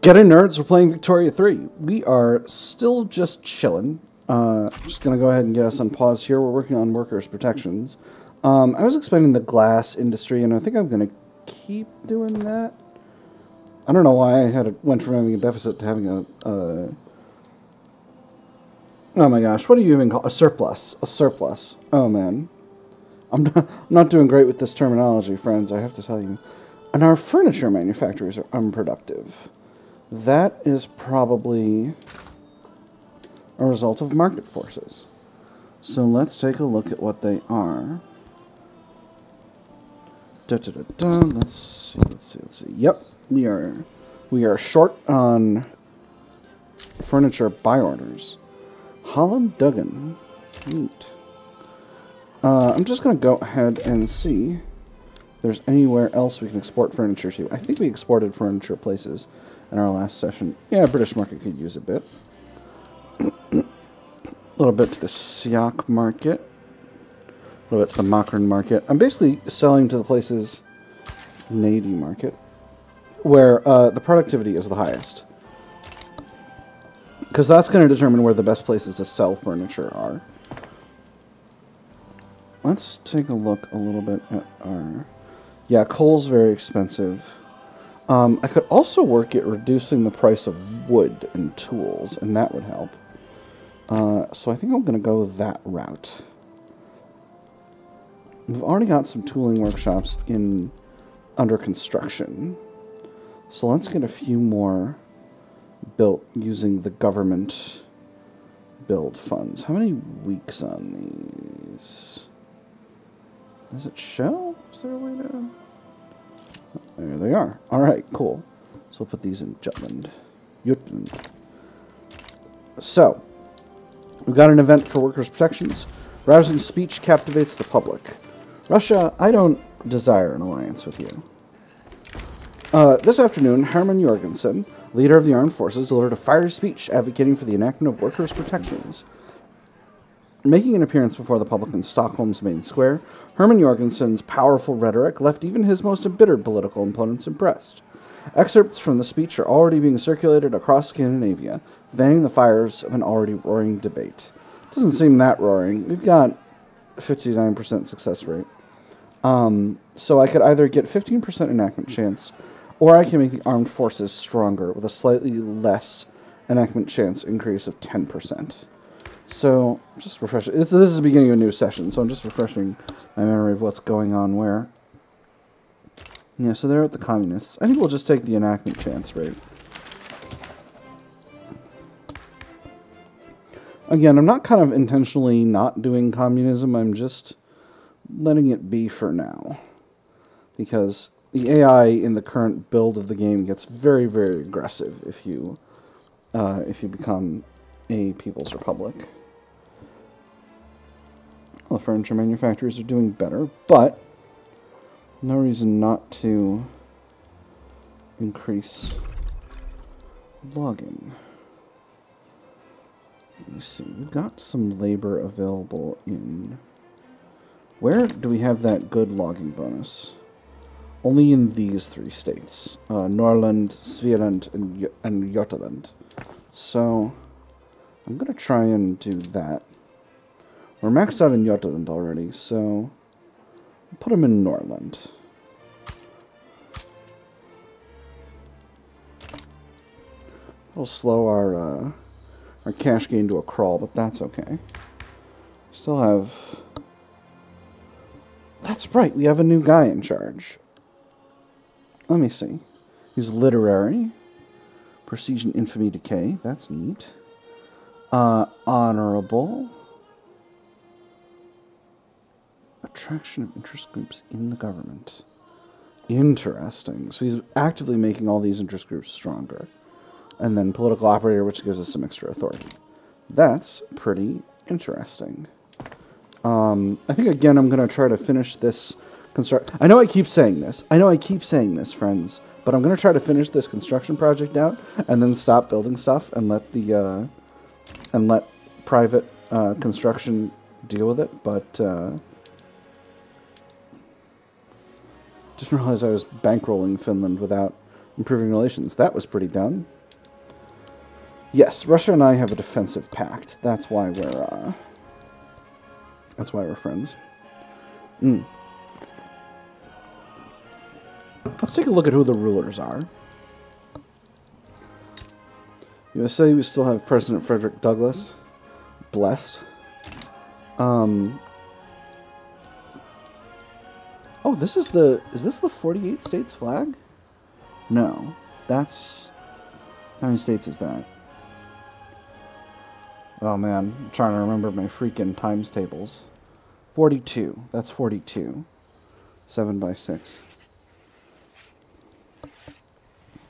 Get in, nerds. We're playing Victoria 3. We are still just chilling. Just going to go ahead and get us on pause here. We're working on workers' protections. I was explaining the glass industry, and I think I'm going to keep doing that. I don't know why I went from having a deficit to having a oh my gosh, what do you even call a surplus? A surplus. Oh man. I'm not doing great with this terminology, friends, I have to tell you. And our furniture manufacturers are unproductive. That is probably a result of market forces. So let's take a look at what they are. Let's see. Yep, we are short on furniture buy orders. Holland Duggan. Neat. I'm just going to go ahead and see if there's anywhere else we can export furniture to. I think we exported furniture places in our last session. Yeah, British market could use a bit. A little bit to the Siak market. A little bit to the Makran market. I'm basically selling to the places, Nady market, where the productivity is the highest. Because that's going to determine where the best places to sell furniture are. Let's take a look a little bit at our... Yeah, coal's very expensive. I could also work at reducing the price of wood and tools, and that would help. So I think I'm going to go that route. We've already got some tooling workshops under construction. So let's get a few more built using the government build funds. How many weeks on these? Does it show? Is there a way to... There they are. Alright, cool. So we'll put these in Jutland. So, we've got an event for workers' protections. Rousing speech captivates the public. Russia, I don't desire an alliance with you. This afternoon, Herman Jorgensen, leader of the armed forces, delivered a fiery speech advocating for the enactment of workers' protections. Making an appearance before the public in Stockholm's main square, Herman Jorgensen's powerful rhetoric left even his most embittered political opponents impressed. Excerpts from the speech are already being circulated across Scandinavia, fanning the fires of an already roaring debate. Doesn't seem that roaring. We've got a 59% success rate. So I could either get 15% enactment chance, or I can make the armed forces stronger with a slightly less enactment chance increase of 10%. So, just refreshing. This is the beginning of a new session, so I'm just refreshing my memory of what's going on where. Yeah, so they're at the communists. I think we'll just take the enactment chance rate. Again, I'm not kind of intentionally not doing communism, I'm just letting it be for now. Because the AI in the current build of the game gets very, very aggressive if you become a People's Republic. Well, the furniture manufacturers are doing better, but no reason not to increase logging. Let me see, we've got some labor available in... Where do we have that good logging bonus? Only in these three states. Norrland, Svealand, and Götaland. So, I'm going to try and do that. We're maxed out in Götaland already, so... I'll put them in Norrland. It'll slow our cash gain to a crawl, but that's okay. Still have... That's right, we have a new guy in charge. Let me see. He's literary. Prestige and infamy decay. That's neat. Honorable. Attraction of interest groups in the government. Interesting. So he's actively making all these interest groups stronger. And then political operator, which gives us some extra authority. That's pretty interesting. I think, again, I'm going to try to finish this I know I keep saying this. Friends. But I'm going to try to finish this construction project out and then stop building stuff and let the private construction deal with it. But just realized I was bankrolling Finland without Improving relations. That was pretty dumb. Yes, Russia and I have a defensive pact. That's why we're friends. Let's take a look at who the rulers are. USA, we still have President Frederick Douglass. Blessed. Oh, this is the... Is this the 48 states flag? No. That's... How many states is that? Oh, man. I'm trying to remember my freaking times tables. 42. That's 42. 7 by 6.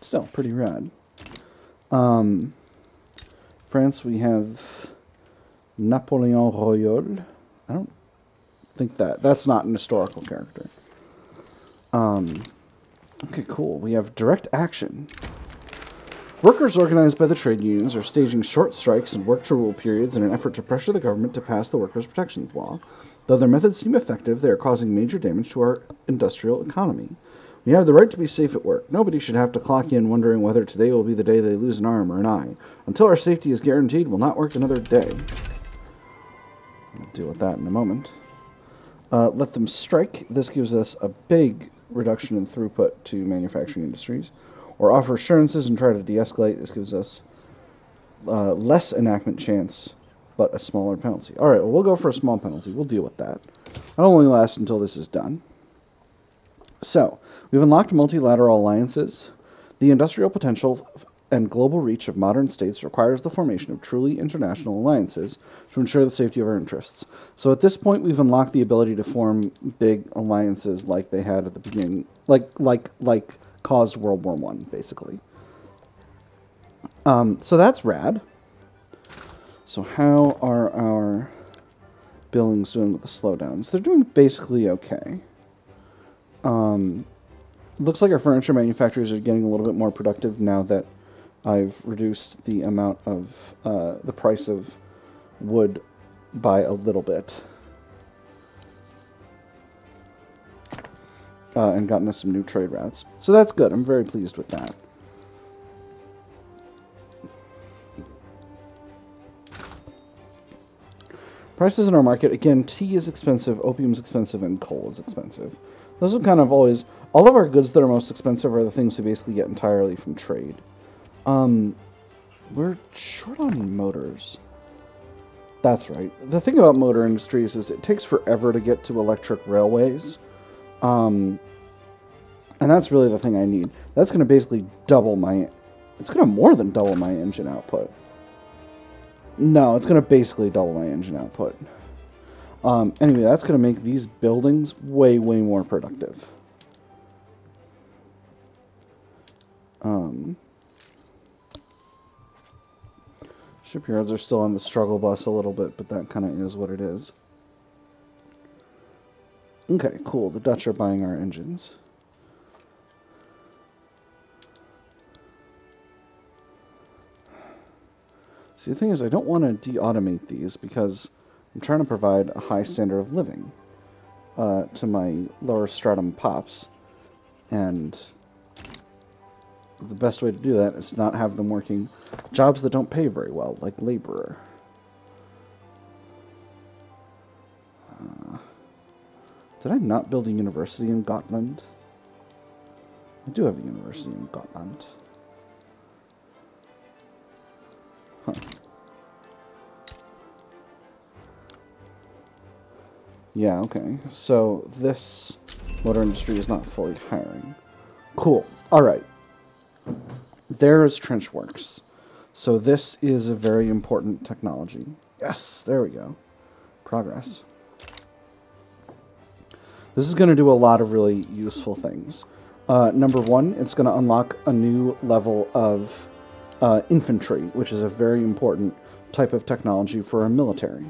Still, pretty rad. France, we have Napoleon Royal. I don't think that's not an historical character. Okay, cool. We have direct action. Workers organized by the trade unions are staging short strikes and work-to-rule periods in an effort to pressure the government to pass the Workers' Protections Law. Though their methods seem effective, they are causing major damage to our industrial economy. We have the right to be safe at work. Nobody should have to clock in wondering whether today will be the day they lose an arm or an eye. Until our safety is guaranteed, we'll not work another day. I'll deal with that in a moment. Let them strike. This gives us a big reduction in throughput to manufacturing industries. Or offer assurances and try to de-escalate. This gives us less enactment chance, but a smaller penalty. Alright, well, we'll go for a small penalty. We'll deal with that. That'll only last until this is done. So, we've unlocked multilateral alliances. The industrial potential and global reach of modern states requires the formation of truly international alliances to ensure the safety of our interests. So at this point, we've unlocked the ability to form big alliances like they had at the beginning, like caused World War I, basically. So that's rad. So how are our billings doing with the slowdowns? They're doing basically okay. Looks like our furniture manufacturers are getting a little bit more productive now that I've reduced the amount of the price of wood by a little bit. And gotten us some new trade routes. So that's good. I'm very pleased with that. Prices in our market. Again, tea is expensive, opium is expensive, and coal is expensive. Those are kind of always... All of our goods that are most expensive are the things we basically get entirely from trade. We're short on motors. That's right. The thing about motor industries is it takes forever to get to electric railways. And that's really the thing I need. That's going to basically double my... It's going to more than double my engine output. No, it's going to basically double my engine output. Anyway, that's going to make these buildings way, way more productive. Shipyards are still on the struggle bus a little bit, but that kind of is what it is. Okay, cool. The Dutch are buying our engines. See, the thing is, I don't want to de-automate these because I'm trying to provide a high standard of living to my lower stratum pops. And the best way to do that is to not have them working jobs that don't pay very well, like laborer. Did I not build a university in Gotland? I do have a university in Gotland. Huh. Yeah, okay. So this motor industry is not fully hiring. Cool. Alright. There's trench works. So this is a very important technology. Yes, there we go. Progress. This is going to do a lot of really useful things. Number one, it's going to unlock a new level of infantry, which is a very important type of technology for our military.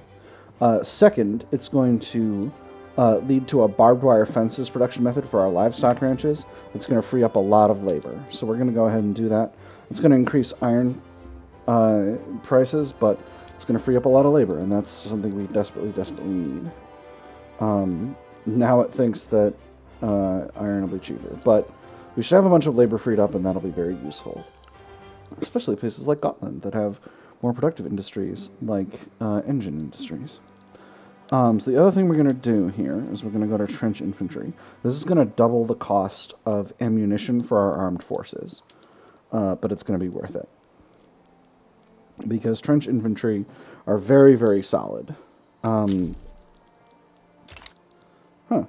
Second, it's going to lead to a barbed wire fences production method for our livestock ranches. It's going to free up a lot of labor. So we're going to go ahead and do that. It's going to increase iron prices, but it's going to free up a lot of labor, and that's something we desperately, desperately need. Now it thinks that iron will be cheaper, but We should have a bunch of labor freed up, and that'll be very useful. Especially places like Gotland that have more productive industries, like engine industries. So the other thing we're going to do here is we're going to go to trench infantry. This is going to double the cost of ammunition for our armed forces, but it's going to be worth it. Because trench infantry are very, very solid.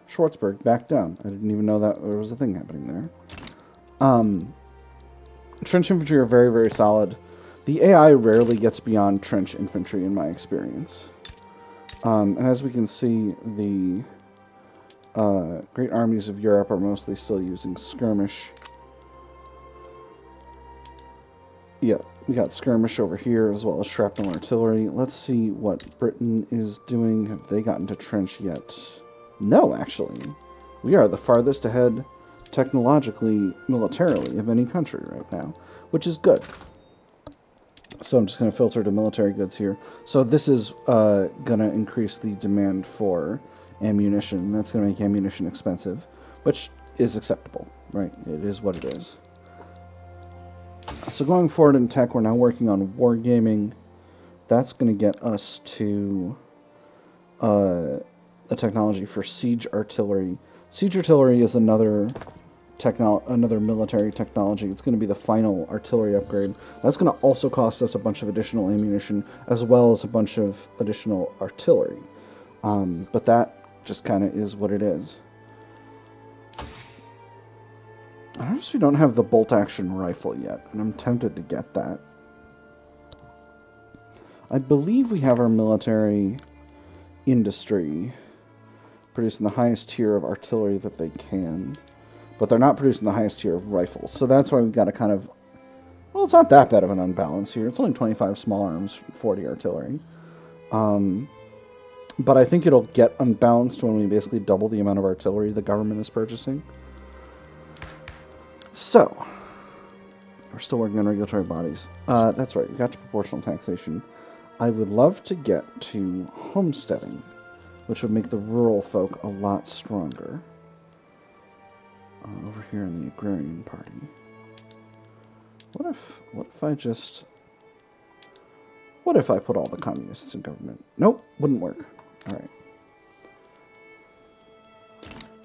Schwarzburg backed down. I didn't even know that there was a thing happening there. Trench infantry are very, very solid. The AI rarely gets beyond trench infantry in my experience. And as we can see, the great armies of Europe are mostly still using skirmish. Yeah, we got skirmish over here as well as shrapnel artillery. Let's see what Britain is doing. Have they gotten to trench yet? No, actually. We are the farthest ahead technologically, militarily, of any country right now, which is good. So I'm just going to filter to military goods here. So this is going to increase the demand for ammunition. That's going to make ammunition expensive, which is acceptable, right? It is what it is. So going forward in tech, we're now working on wargaming. That's going to get us to a technology for siege artillery. Siege artillery is another military technology. It's going to be the final artillery upgrade. That's going to also cost us a bunch of additional ammunition as well as a bunch of additional artillery. But that just kind of is what it is. I notice we don't have the bolt-action rifle yet, and I'm tempted to get that. I believe we have our military industry producing the highest tier of artillery that they can, but they're not producing the highest tier of rifles. So that's why we've got to kind of... Well, it's not that bad of an unbalance here. It's only 25 small arms, 40 artillery. But I think it'll get unbalanced when we basically double the amount of artillery the government is purchasing. So, we're still working on regulatory bodies. That's right, we got to proportional taxation. I would love to get to homesteading, which would make the rural folk a lot stronger. Over here in the agrarian party. What if I put all the communists in government? Nope, wouldn't work. Alright.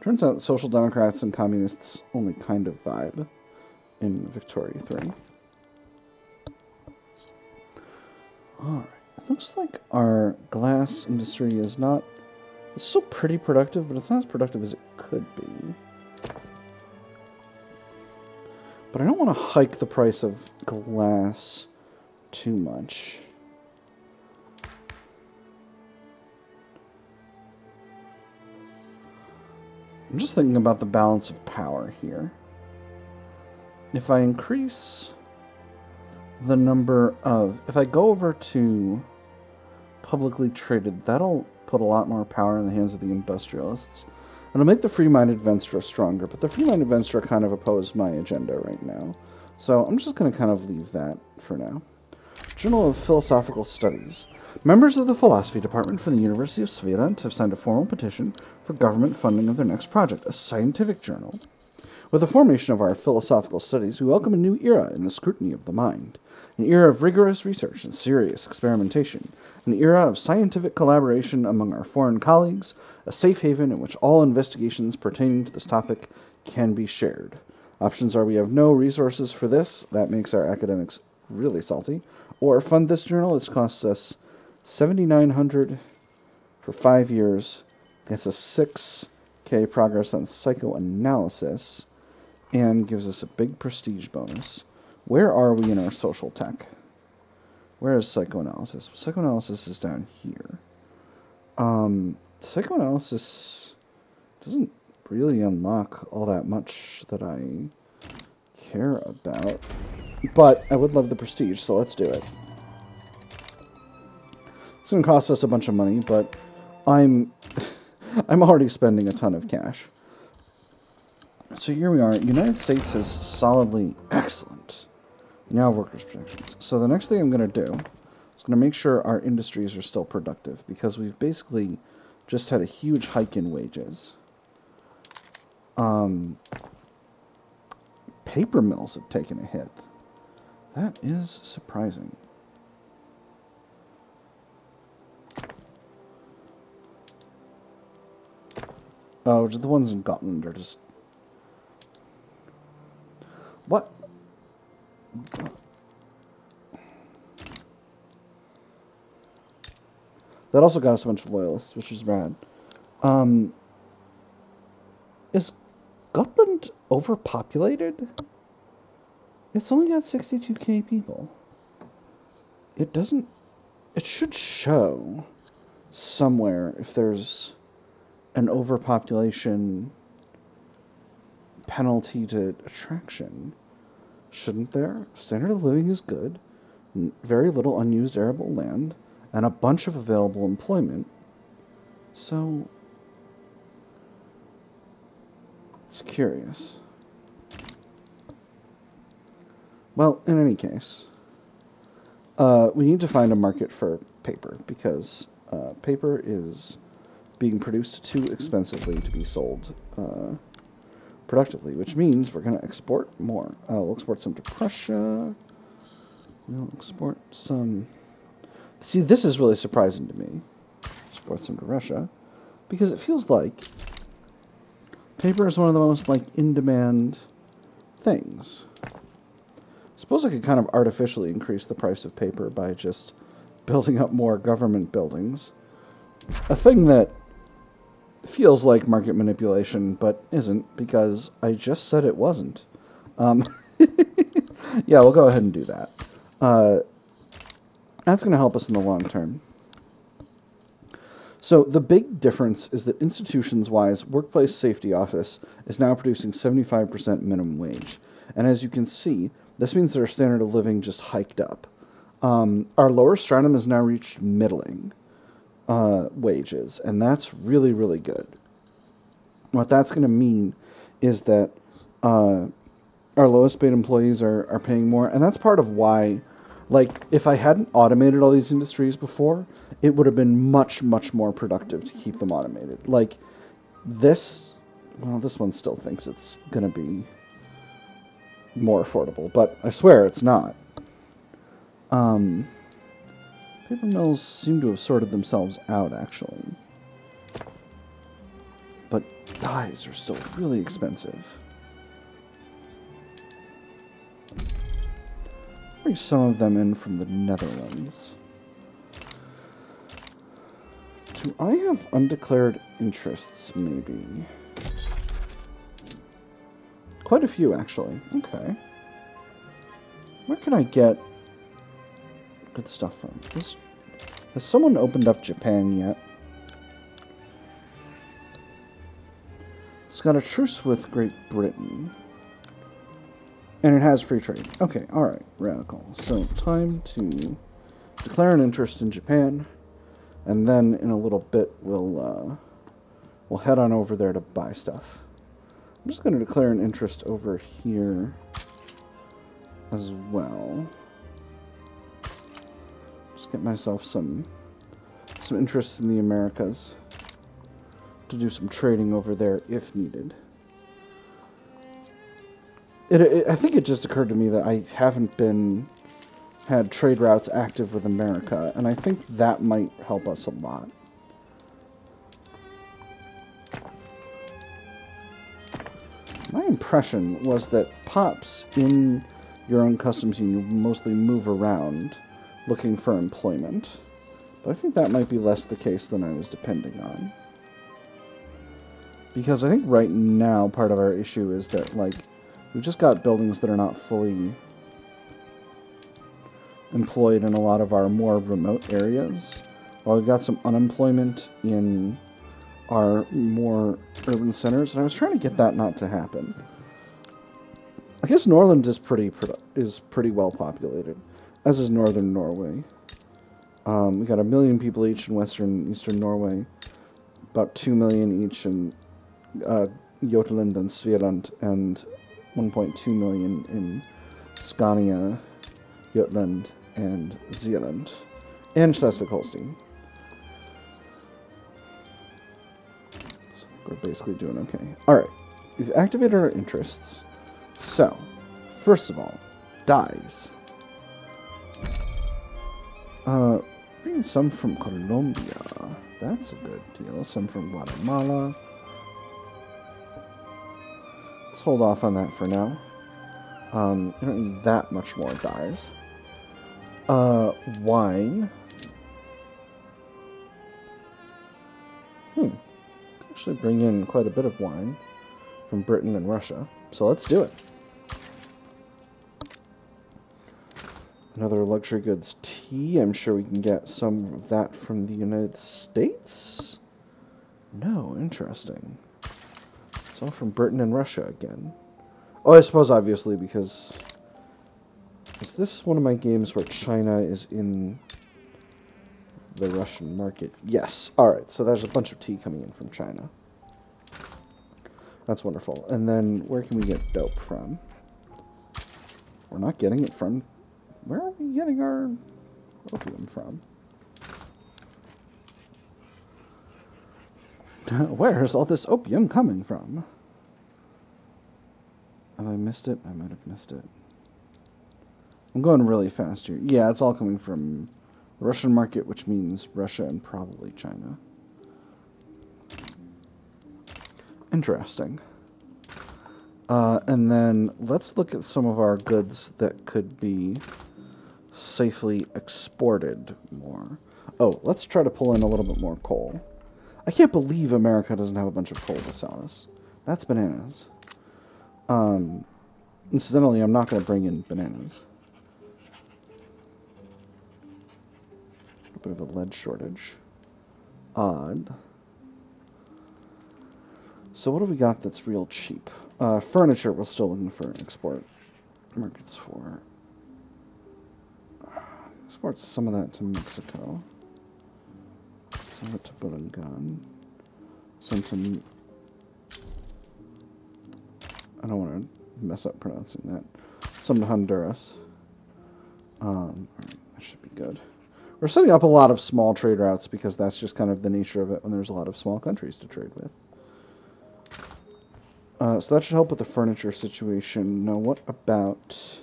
Turns out social democrats and communists only kind of vibe in Victoria 3. Alright. It looks like our glass industry is not... It's still pretty productive, but it's not as productive as it could be. But I don't want to hike the price of glass too much. I'm just thinking about the balance of power here. If I increase the number of... If I go over to publicly traded, that'll put a lot more power in the hands of the industrialists. And it'll make the free-minded Venstra stronger, but the free-minded Venstra kind of oppose my agenda right now. So I'm just going to kind of leave that for now. Journal of Philosophical Studies. Members of the Philosophy Department for the University of Sverige have signed a formal petition for government funding of their next project, a scientific journal. With the formation of our philosophical studies, we welcome a new era in the scrutiny of the mind, an era of rigorous research and serious experimentation, an era of scientific collaboration among our foreign colleagues, a safe haven in which all investigations pertaining to this topic can be shared. Options are we have no resources for this, that makes our academics really salty, or fund this journal, it costs us $7,900 for 5 years, gets us 6K progress on psychoanalysis, and gives us a big prestige bonus. Where are we in our social tech? Where is psychoanalysis? Psychoanalysis is down here. Psychoanalysis doesn't really unlock all that much that I care about. But I would love the prestige, so let's do it. It's going to cost us a bunch of money, but I'm already spending a ton of cash. So here we are. United States is solidly excellent. Now workers' protections. So the next thing I'm going to do is going to make sure our industries are still productive, because we've basically just had a huge hike in wages. paper mills have taken a hit. That is surprising. Oh, just the ones in Gotland are just... What? That also got us a bunch of loyalists, which is bad. Is Gotland overpopulated? It's only got 62k people. It doesn't... It should show somewhere if there's an overpopulation penalty to attraction. Shouldn't there? Standard of living is good. Very little unused arable land. And a bunch of available employment. So... It's curious. Well, in any case, we need to find a market for paper, because paper is being produced too expensively to be sold productively, which means we're going to export more. We'll export some to Prussia. We'll export some... See, this is really surprising to me. Export some to Russia, because it feels like paper is one of the most, like, in-demand things. I suppose I could kind of artificially increase the price of paper by just building up more government buildings. A thing that feels like market manipulation, but isn't, because I just said it wasn't. Yeah, we'll go ahead and do that. That's going to help us in the long term. So the big difference is that institutions-wise, Workplace Safety Office is now producing 75% minimum wage. And as you can see, this means their standard of living just hiked up. Our lower stratum has now reached middling wages, and that's really, really good. What that's going to mean is that our lowest paid employees are paying more, and that's part of why, like, if I hadn't automated all these industries before, it would have been much, much more productive to keep them automated. Like, this, well, this one still thinks it's going to be more affordable, but I swear it's not. Paper mills seem to have sorted themselves out, actually. But dyes are still really expensive. Bring some of them in from the Netherlands. Do I have undeclared interests, maybe? Quite a few, actually. Okay. Where can I get good stuff from? Has someone opened up Japan yet? It's got a truce with Great Britain. And it has free trade. Okay, alright, radical. So, time to declare an interest in Japan. And then, in a little bit, we'll head on over there to buy stuff. I'm just going to declare an interest over here as well. Just get myself some interests in the Americas to do some trading over there if needed. I think it just occurred to me that I haven't had trade routes active with America, and I think that might help us a lot. My impression was that pops in your own customs union mostly move around looking for employment, but I think that might be less the case than I was depending on. Because I think right now part of our issue is that, like, we've just got buildings that are not fully employed in a lot of our more remote areas, while we've got some unemployment in our more urban centers, and I was trying to get that not to happen. I guess Norland is pretty well populated, as is northern Norway. We got 1 million people each in western and eastern Norway, about 2 million each in Jutland and Svealand, and 1.2 million in Scania, Jutland, and Zealand, and Schleswig-Holstein. So we're basically doing okay. Alright, we've activated our interests. So, First of all, dyes. Bring some from Colombia. That's a good deal. Some from Guatemala. Let's hold off on that for now. You don't need that much more dyes. Wine. Actually bring in quite a bit of wine from Britain and Russia. So let's do it. Another luxury goods tea. I'm sure we can get some of that from the United States. No, interesting. It's all from Britain and Russia again. Oh, I suppose obviously because... Is this one of my games where China is in the Russian market? Yes. Alright, so there's a bunch of tea coming in from China. That's wonderful. And then where can we get dope from? We're not getting it from... Where are we getting our opium from? Where is all this opium coming from? Have I missed it? I might have missed it. I'm going really fast here. Yeah, it's all coming from the Russian market, which means Russia and probably China. Interesting. And then let's look at some of our goods that could be safely exported more. Oh, let's try to pull in a little bit more coal. I can't believe America doesn't have a bunch of coal to sell us. That's bananas. Incidentally, I'm not going to bring in bananas. A bit of a lead shortage. Odd. So what have we got that's real cheap? Furniture, we're still looking for export markets for. Export some of that to Mexico. Some of it to Bulagan. Some to... I don't want to mess up pronouncing that. Some to Honduras. Alright, that should be good. We're setting up a lot of small trade routes because that's just kind of the nature of it when there's a lot of small countries to trade with. So that should help with the furniture situation. Now, what about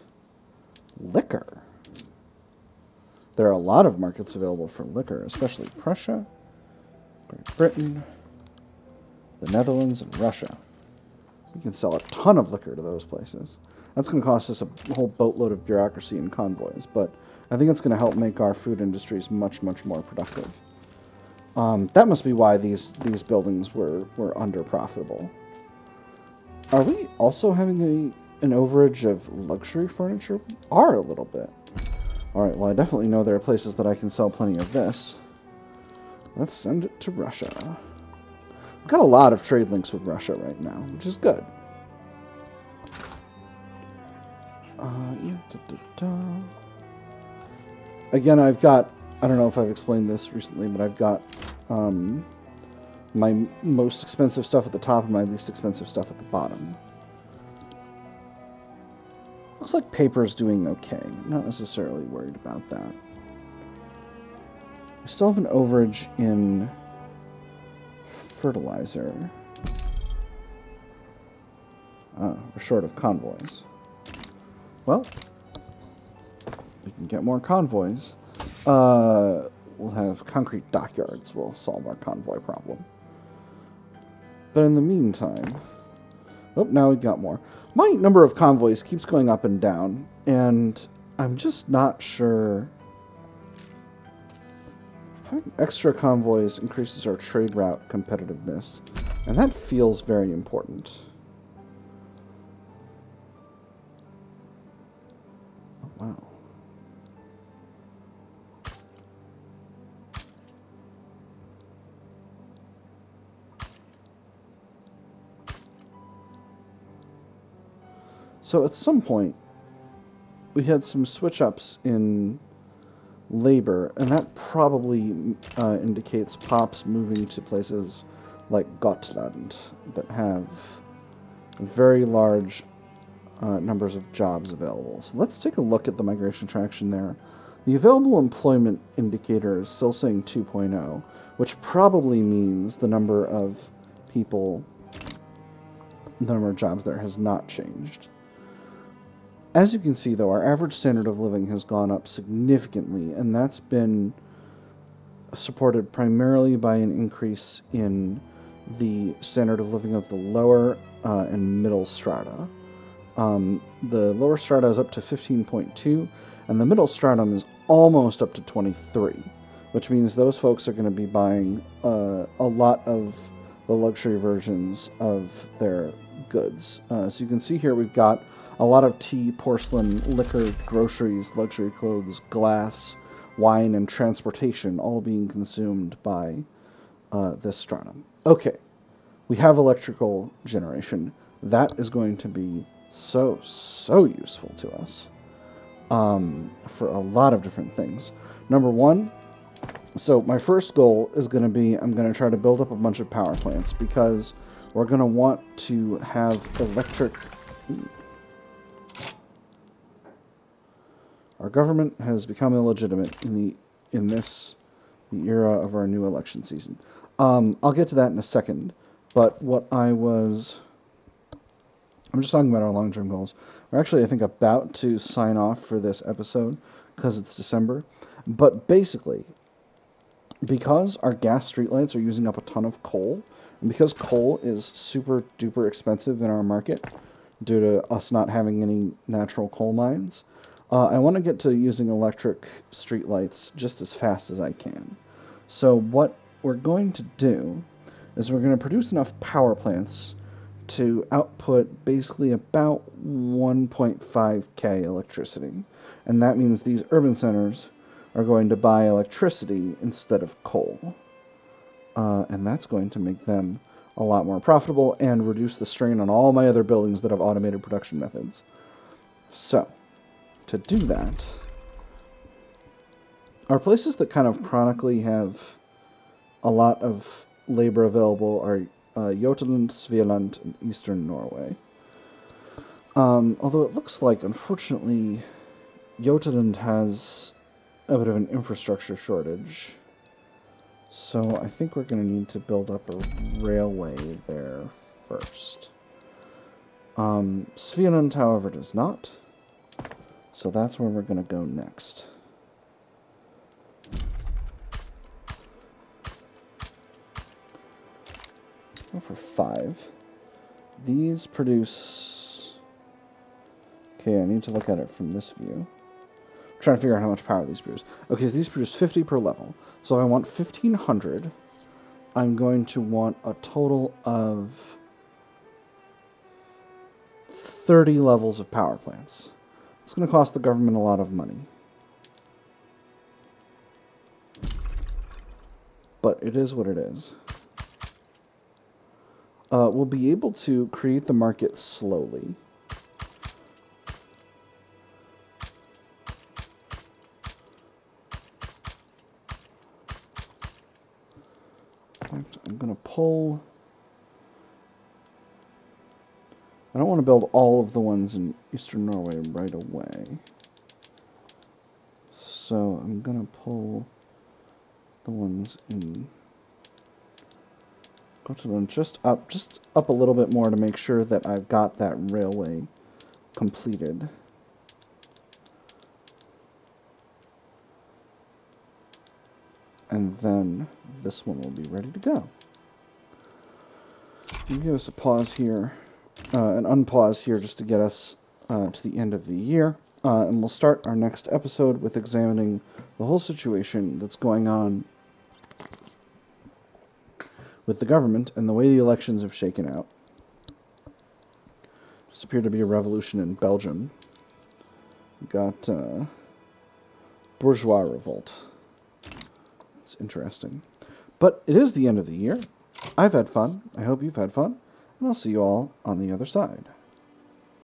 liquor? There are a lot of markets available for liquor, especially Prussia, Great Britain, the Netherlands, and Russia. We can sell a ton of liquor to those places. That's going to cost us a whole boatload of bureaucracy and convoys, but I think it's going to help make our food industries much, much more productive. That must be why these buildings were under-profitable. Are we also having an overage of luxury furniture? We are a little bit. Alright, well I definitely know there are places that I can sell plenty of this. Let's send it to Russia. We've got a lot of trade links with Russia right now, which is good. Again, I've got, I don't know if I've explained this recently, but I've got my most expensive stuff at the top and my least expensive stuff at the bottom. Looks like paper's doing okay. Not necessarily worried about that. We still have an overage in fertilizer. We're short of convoys. Well, we can get more convoys. We'll have concrete dockyards. We'll solve our convoy problem. But in the meantime... Oh, now we've got more. My number of convoys keeps going up and down, and I'm just not sure... Having extra convoys increases our trade route competitiveness, and that feels very important. Oh, wow. So at some point, we had some switch-ups in labor, and that probably indicates pops moving to places like Gotland that have very large numbers of jobs available. So let's take a look at the migration traction there. The available employment indicator is still saying 2.0, which probably means the number of people, the number of jobs there has not changed. As you can see, though, our average standard of living has gone up significantly, and that's been supported primarily by an increase in the standard of living of the lower and middle strata. The lower strata is up to 15.2, and the middle stratum is almost up to 23, which means those folks are going to be buying a lot of the luxury versions of their goods. So you can see here we've got a lot of tea, porcelain, liquor, groceries, luxury clothes, glass, wine, and transportation all being consumed by this stratum. Okay, we have electrical generation. That is going to be so useful to us for a lot of different things. Number one, so my first goal is going to be I'm going to try to build up a bunch of power plants because we're going to want to have electric... Our government has become illegitimate in the era of our new election season. I'll get to that in a second, but I'm just talking about our long-term goals. We're actually, I think, about to sign off for this episode because it's December. But basically, because our gas streetlights are using up a ton of coal, and because coal is super duper expensive in our market due to us not having any natural coal mines, I want to get to using electric streetlights just as fast as I can. So what we're going to do is we're going to produce enough power plants to output basically about 1.5k electricity. And that means these urban centers are going to buy electricity instead of coal. And that's going to make them a lot more profitable and reduce the strain on all my other buildings that have automated production methods. So, to do that, our places that kind of chronically have a lot of labor available are Jotunland, Svealand, and Eastern Norway. Although it looks like, unfortunately, Jotunland has a bit of an infrastructure shortage. So I think we're going to need to build up a railway there first. Svealand, however, does not. So that's where we're going to go next. Go for 5. These produce... Okay, I need to look at it from this view. I'm trying to figure out how much power these produce. Okay, so these produce 50 per level. So if I want 1,500, I'm going to want a total of 30 levels of power plants. It's going to cost the government a lot of money. But it is what it is. We'll be able to create the market slowly. I'm going to pull... I don't want to build all of the ones in Eastern Norway right away. So I'm going to pull the ones in Gotland just up a little bit more to make sure that I've got that railway completed. And then this one will be ready to go. Give us a pause here. An unpause here just to get us to the end of the year. And we'll start our next episode with examining the whole situation that's going on with the government and the way the elections have shaken out. Just appeared to be a revolution in Belgium. We got bourgeois revolt. It's interesting. But it is the end of the year. I've had fun. I hope you've had fun. And I'll see you all on the other side.